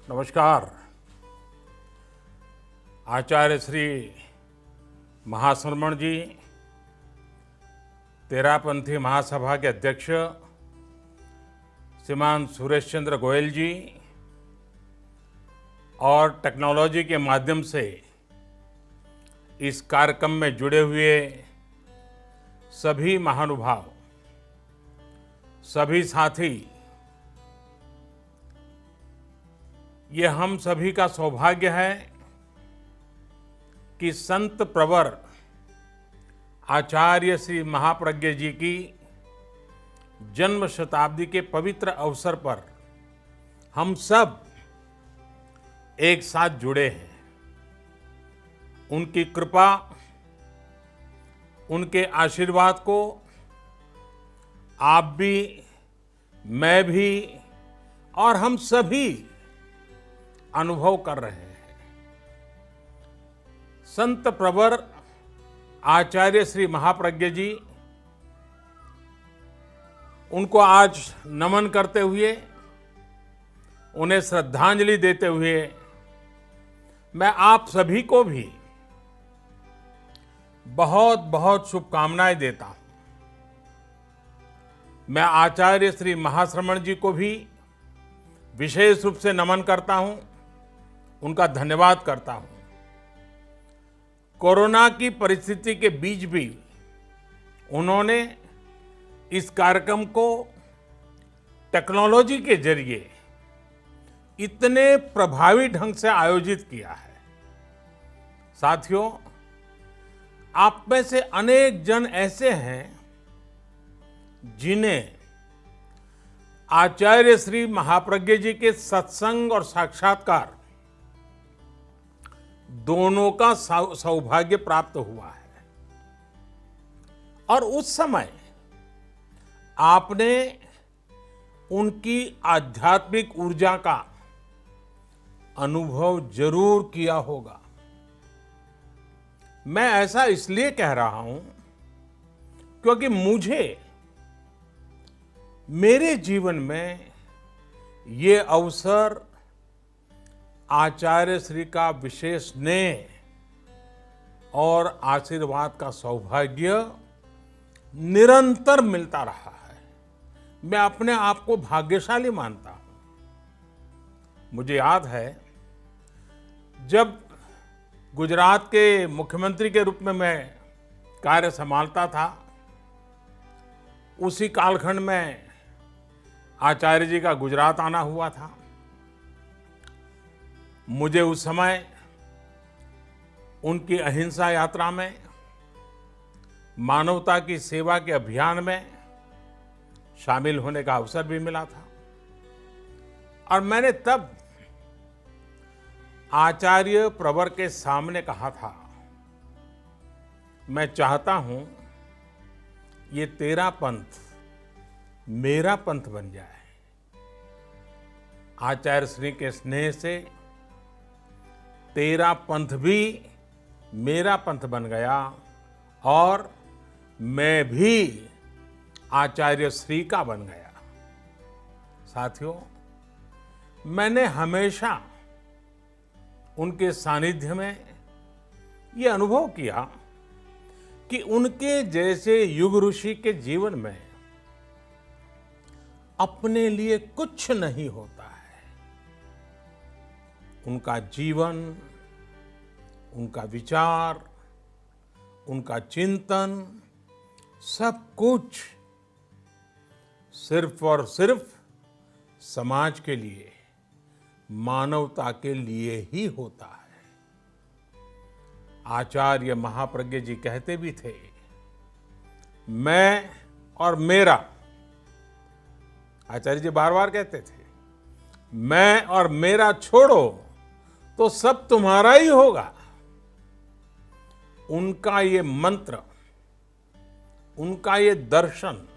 नमस्कार। आचार्य श्री महाश्रमण जी, तेरापंथी महासभा के अध्यक्ष श्रीमान सुरेश चंद्र गोयल जी और टेक्नोलॉजी के माध्यम से इस कार्यक्रम में जुड़े हुए सभी महानुभाव, सभी साथी, ये हम सभी का सौभाग्य है कि संत प्रवर आचार्य श्री महाप्रज्ञ जी की जन्म शताब्दी के पवित्र अवसर पर हम सब एक साथ जुड़े हैं। उनकी कृपा, उनके आशीर्वाद को आप भी, मैं भी और हम सभी अनुभव कर रहे हैं। संत प्रवर आचार्य श्री महाप्रज्ञ जी, उनको आज नमन करते हुए, उन्हें श्रद्धांजलि देते हुए मैं आप सभी को भी बहुत बहुत शुभकामनाएं देता हूं। मैं आचार्य श्री महाश्रमण जी को भी विशेष रूप से नमन करता हूं, उनका धन्यवाद करता हूं। कोरोना की परिस्थिति के बीच भी उन्होंने इस कार्यक्रम को टेक्नोलॉजी के जरिए इतने प्रभावी ढंग से आयोजित किया है। साथियों, आप में से अनेक जन ऐसे हैं जिन्हें आचार्य श्री महाप्रज्ञ जी के सत्संग और साक्षात्कार दोनों का सौभाग्य प्राप्त हुआ है और उस समय आपने उनकी आध्यात्मिक ऊर्जा का अनुभव जरूर किया होगा। मैं ऐसा इसलिए कह रहा हूं क्योंकि मुझे मेरे जीवन में ये अवसर आचार्य श्री का विशेष स्नेह और आशीर्वाद का सौभाग्य निरंतर मिलता रहा है। मैं अपने आप को भाग्यशाली मानता हूं। मुझे याद है, जब गुजरात के मुख्यमंत्री के रूप में मैं कार्य संभालता था, उसी कालखंड में आचार्य जी का गुजरात आना हुआ था। मुझे उस समय उनकी अहिंसा यात्रा में, मानवता की सेवा के अभियान में शामिल होने का अवसर भी मिला था और मैंने तब आचार्य प्रवर के सामने कहा था, मैं चाहता हूं ये तेरा पंथ मेरा पंथ बन जाए। आचार्य श्री के स्नेह से तेरा पंथ भी मेरा पंथ बन गया और मैं भी आचार्य श्री का बन गया। साथियों, मैंने हमेशा उनके सानिध्य में ये अनुभव किया कि उनके जैसे युग ऋषि के जीवन में अपने लिए कुछ नहीं होता है। उनका जीवन, उनका विचार, उनका चिंतन, सब कुछ सिर्फ और सिर्फ समाज के लिए, मानवता के लिए ही होता है। आचार्य महाप्रज्ञ जी कहते भी थे, मैं और मेरा। आचार्य जी बार बार कहते थे, मैं और मेरा छोड़ो तो सब तुम्हारा ही होगा। उनका ये मंत्र, उनका ये दर्शन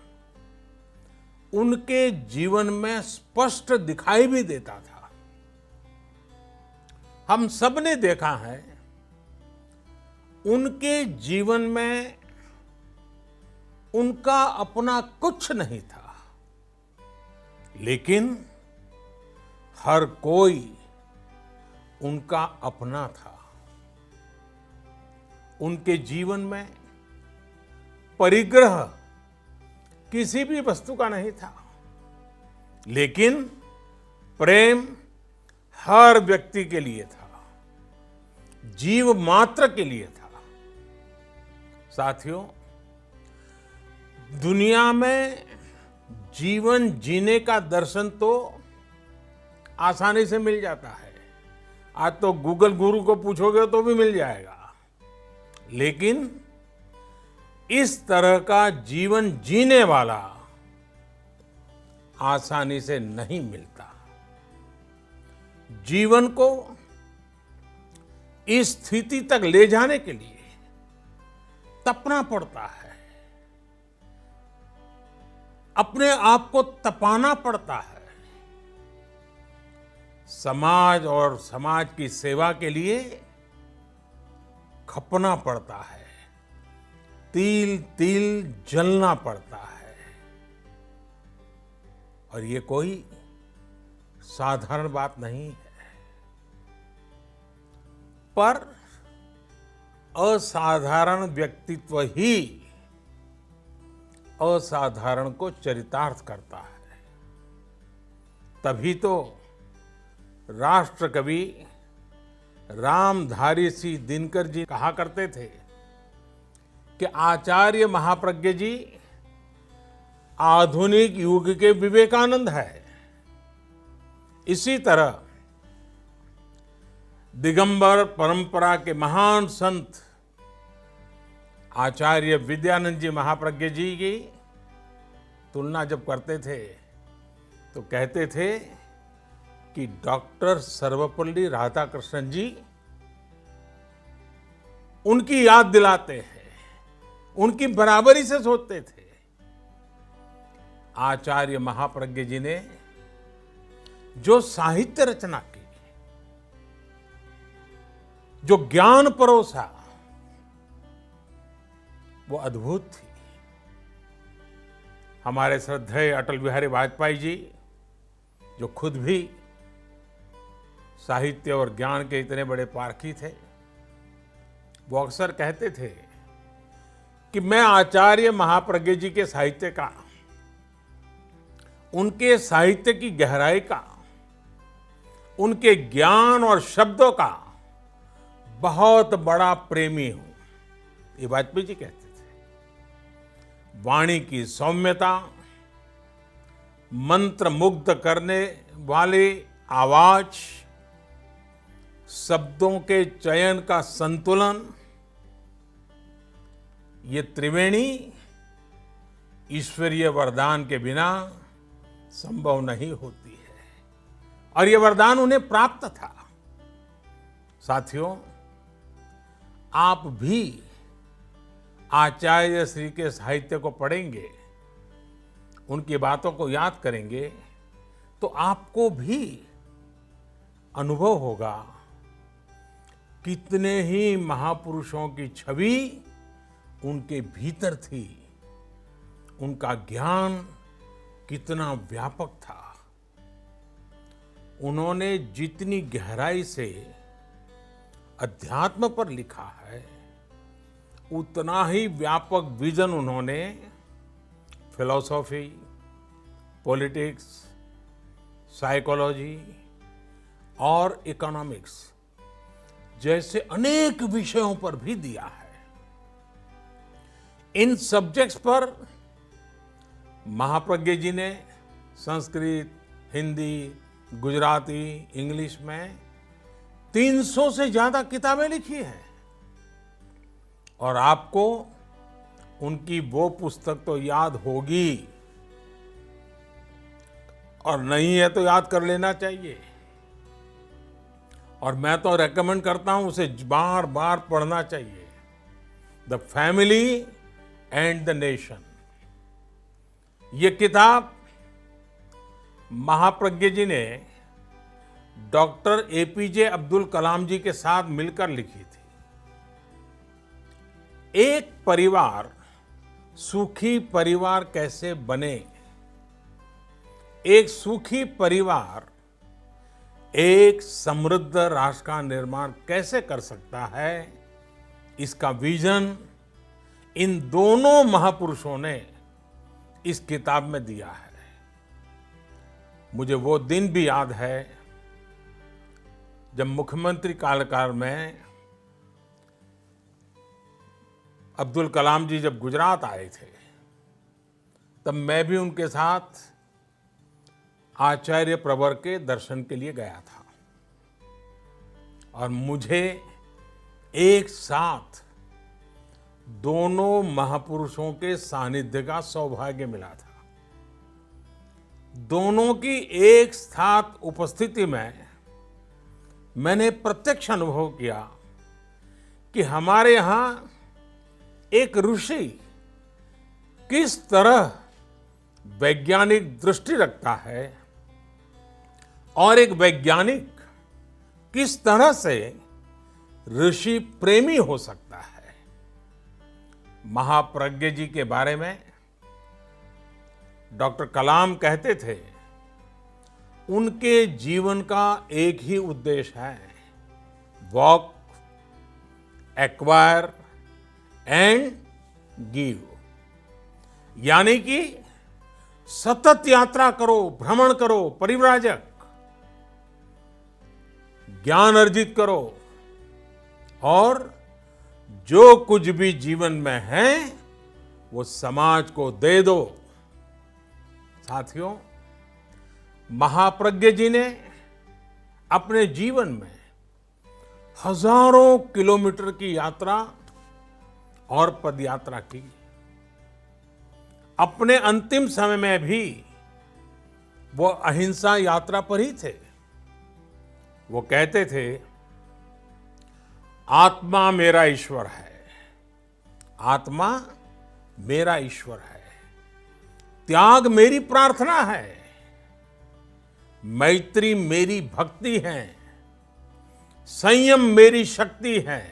उनके जीवन में स्पष्ट दिखाई भी देता था। हम सब ने देखा है, उनके जीवन में उनका अपना कुछ नहीं था, लेकिन हर कोई उनका अपना था। उनके जीवन में परिग्रह किसी भी वस्तु का नहीं था, लेकिन प्रेम हर व्यक्ति के लिए था, जीव मात्र के लिए था। साथियों, दुनिया में जीवन जीने का दर्शन तो आसानी से मिल जाता है। आज तो गूगल गुरु को पूछोगे तो भी मिल जाएगा, लेकिन इस तरह का जीवन जीने वाला आसानी से नहीं मिलता। जीवन को इस स्थिति तक ले जाने के लिए तपना पड़ता है, अपने आप को तपाना पड़ता है। समाज और समाज की सेवा के लिए खपना पड़ता है, तिल तिल जलना पड़ता है। और ये कोई साधारण बात नहीं है। पर असाधारण व्यक्तित्व ही असाधारण को चरितार्थ करता है। तभी तो राष्ट्र कवि रामधारी सिंह दिनकर जी कहा करते थे कि आचार्य महाप्रज्ञ जी आधुनिक युग के विवेकानंद है। इसी तरह दिगंबर परंपरा के महान संत आचार्य विद्यानंद जी महाप्रज्ञ जी की तुलना जब करते थे तो कहते थे कि डॉक्टर सर्वपल्ली राधाकृष्णन जी उनकी याद दिलाते हैं, उनकी बराबरी से सोचते थे। आचार्य महाप्रज्ञ जी ने जो साहित्य रचना की, जो ज्ञान परोसा, वो अद्भुत थी। हमारे श्रद्धेय अटल बिहारी वाजपेयी जी, जो खुद भी साहित्य और ज्ञान के इतने बड़े पारखी थे, वो अक्सर कहते थे कि मैं आचार्य महाप्रज्ञ जी के साहित्य का, उनके साहित्य की गहराई का, उनके ज्ञान और शब्दों का बहुत बड़ा प्रेमी हूं। ये वाजपेयी जी कहते थे। वाणी की सौम्यता, मंत्र मुग्ध करने वाली आवाज, शब्दों के चयन का संतुलन, ये त्रिवेणी ईश्वरीय वरदान के बिना संभव नहीं होती है, और ये वरदान उन्हें प्राप्त था। साथियों, आप भी आचार्य श्री के साहित्य को पढ़ेंगे, उनकी बातों को याद करेंगे, तो आपको भी अनुभव होगा कितने ही महापुरुषों की छवि उनके भीतर थी, उनका ज्ञान कितना व्यापक था। उन्होंने जितनी गहराई से अध्यात्म पर लिखा है, उतना ही व्यापक विजन उन्होंने फिलॉसफी, पॉलिटिक्स, साइकोलॉजी और इकोनॉमिक्स जैसे अनेक विषयों पर भी दिया है। इन सब्जेक्ट्स पर महाप्रज्ञ जी ने संस्कृत, हिंदी, गुजराती, इंग्लिश में 300 से ज्यादा किताबें लिखी हैं। और आपको उनकी वो पुस्तक तो याद होगी, और नहीं है तो याद कर लेना चाहिए। और मैं तो रेकमेंड करता हूं उसे बार बार पढ़ना चाहिए। The family and the nation. ये किताब महाप्रज्ञ जी ने डॉक्टर एपीजे अब्दुल कलाम जी के साथ मिलकर लिखी थी। एक परिवार सुखी परिवार कैसे बने, एक सुखी परिवार एक समृद्ध राष्ट्र का निर्माण कैसे कर सकता है, इसका विजन इन दोनों महापुरुषों ने इस किताब में दिया है। मुझे वो दिन भी याद है जब मुख्यमंत्री कार्यकाल में अब्दुल कलाम जी जब गुजरात आए थे, तब मैं भी उनके साथ आचार्य प्रवर के दर्शन के लिए गया था और मुझे एक साथ दोनों महापुरुषों के सानिध्य का सौभाग्य मिला था। दोनों की एक साथ उपस्थिति में मैंने प्रत्यक्ष अनुभव किया कि हमारे यहाँ एक ऋषि किस तरह वैज्ञानिक दृष्टि रखता है और एक वैज्ञानिक किस तरह से ऋषि प्रेमी हो सकता है। महाप्रज्ञ जी के बारे में डॉक्टर कलाम कहते थे, उनके जीवन का एक ही उद्देश्य है, वॉक, एक्वायर एंड गिव, यानी कि सतत यात्रा करो, भ्रमण करो, परिव्राजक, ज्ञान अर्जित करो और जो कुछ भी जीवन में है वो समाज को दे दो। साथियों, महाप्रज्ञ जी ने अपने जीवन में हजारों किलोमीटर की यात्रा और पदयात्रा की। अपने अंतिम समय में भी वो अहिंसा यात्रा पर ही थे। वो कहते थे, आत्मा मेरा ईश्वर है, आत्मा मेरा ईश्वर है, त्याग मेरी प्रार्थना है, मैत्री मेरी भक्ति है, संयम मेरी शक्ति है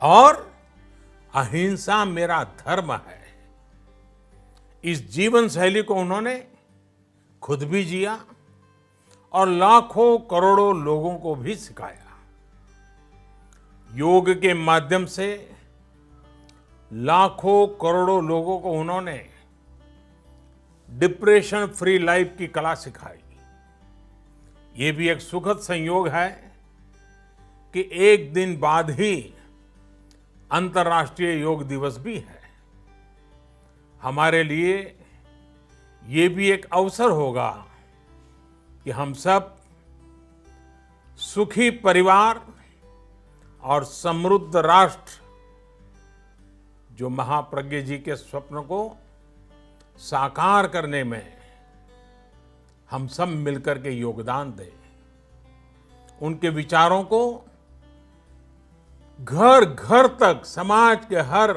और अहिंसा मेरा धर्म है। इस जीवन शैली को उन्होंने खुद भी जिया और लाखों करोड़ों लोगों को भी सिखाया। योग के माध्यम से लाखों करोड़ों लोगों को उन्होंने डिप्रेशन फ्री लाइफ की कला सिखाई। ये भी एक सुखद संयोग है कि एक दिन बाद ही अंतर्राष्ट्रीय योग दिवस भी है। हमारे लिए ये भी एक अवसर होगा कि हम सब सुखी परिवार और समृद्ध राष्ट्र, जो महाप्रज्ञ जी के स्वप्न को साकार करने में हम सब मिलकर के योगदान दें। उनके विचारों को घर घर तक, समाज के हर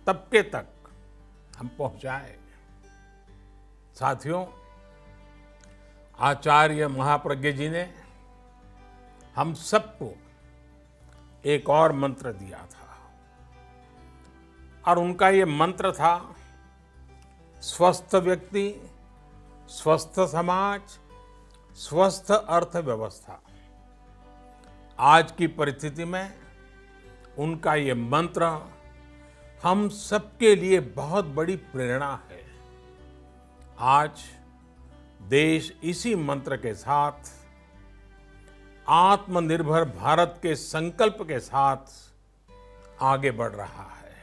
तबके तक हम पहुंचाएं। साथियों, आचार्य महाप्रज्ञ जी ने हम सबको एक और मंत्र दिया था और उनका ये मंत्र था, स्वस्थ व्यक्ति, स्वस्थ समाज, स्वस्थ अर्थव्यवस्था। आज की परिस्थिति में उनका ये मंत्र हम सबके लिए बहुत बड़ी प्रेरणा है। आज देश इसी मंत्र के साथ, आत्मनिर्भर भारत के संकल्प के साथ आगे बढ़ रहा है।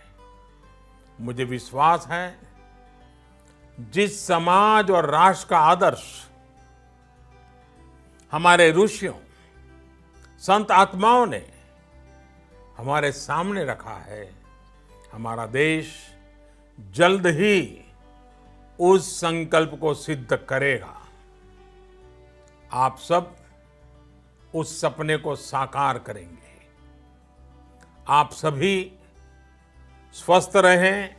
मुझे विश्वास है, जिस समाज और राष्ट्र का आदर्श हमारे ऋषियों, संत आत्माओं ने हमारे सामने रखा है, हमारा देश जल्द ही उस संकल्प को सिद्ध करेगा। आप सब उस सपने को साकार करेंगे। आप सभी स्वस्थ रहें,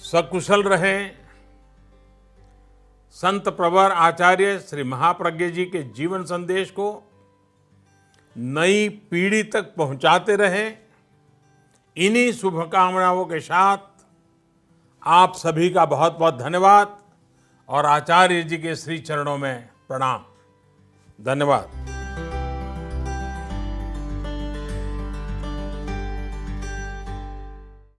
सकुशल रहें। संत प्रवर आचार्य श्री महाप्रज्ञ जी के जीवन संदेश को नई पीढ़ी तक पहुंचाते रहें। इन्हीं शुभकामनाओं के साथ आप सभी का बहुत बहुत धन्यवाद और आचार्य जी के श्री चरणों में प्रणाम। धन्यवाद।